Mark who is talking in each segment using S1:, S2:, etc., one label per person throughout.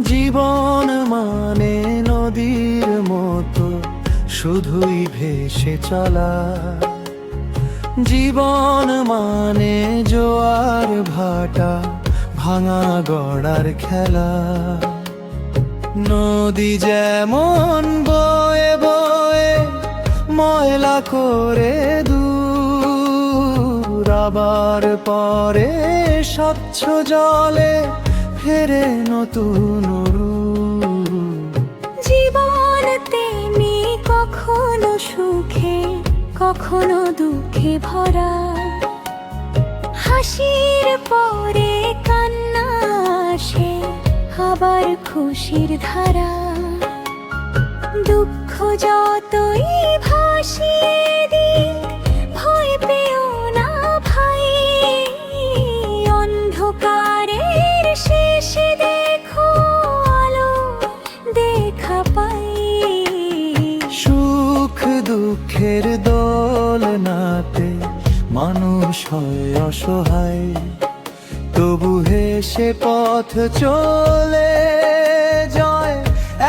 S1: জীবন মানে নদীর মতো শুধুই ভেসে চলা, জীবন মানে জোয়ার ভাটা ভাঙা গড়ার খেলা। নদী যেমন বয়ে বয়ে ময়লা করে দূর, আবার পরে স্বচ্ছ জলে ফেরে নতুন রূপ।
S2: জীবন তেমনি কখনো সুখে কখনো দুঃখে ভরা, হাসির পরে কান্না আসে আবার খুশির ধারা। দুঃখ যতই ভাসিয়ে দিক ভয় পেও না ভাই, অন্ধকারের শেষে দেখো আলো দেখা পাই।
S1: সুখ দুঃখের দোলনাতে মানুষ হয় অসহায়, তবু হেসে পথ চলে যায়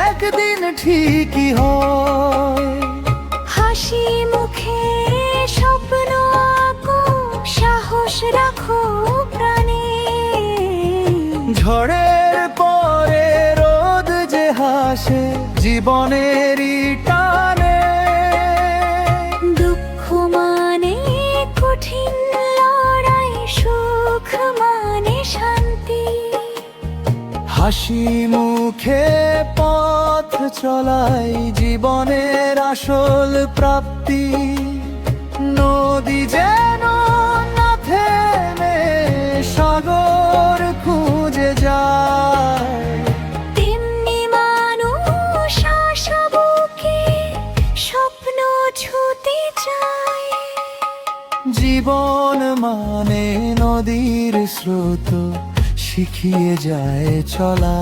S1: একদিন ঠিকই হয়।
S2: হাসি মুখে স্বপ্ন আঁকো, সাহস রাখো প্রাণে।
S1: ঝড়ের পরে রোদ যে হাসে জীবনেরই টানে।
S2: দুঃখ মানে কঠিন লড়াই, সুখ মানে শান্তি।
S1: হাসি মুখে পথ চলাই জীবনের আসল প্রাপ্তি। নদী যেন না থেমে সাগর খুঁজে যায়,
S2: তেমনি মানুষ আশা বুকে স্বপ্ন ছুঁতে চায়।
S1: জীবন মানে নদীর স্রোত শিখিয়ে যায় চলা,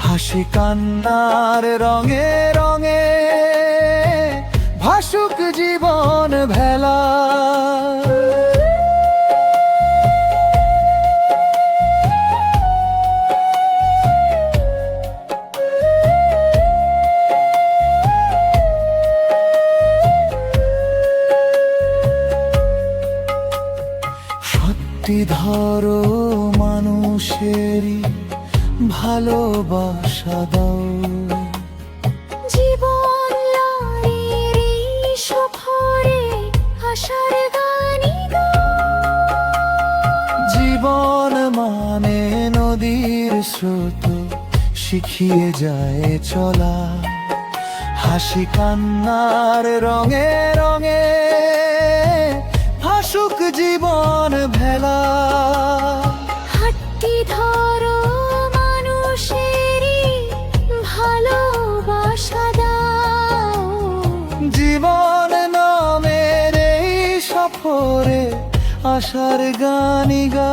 S1: হাসি কান্নার রঙে রঙে ভাসুক জীবন ভেলা। সত্যি ধরো মানুষেরই ভালোবাসা দাও,
S2: জীবন লড়ের এই সফরে আশার গানই গাও।
S1: জীবন মানে নদীর স্রোত শিখিয়ে যায় চলা, হাসি কান্নার রঙে রঙে ভাসুক জীবন ভেলা।
S2: হাতটি ধরো মানুষেরই ভালোবাসা দাও।
S1: জীবন নামের এই সফরে আশার গানি গা।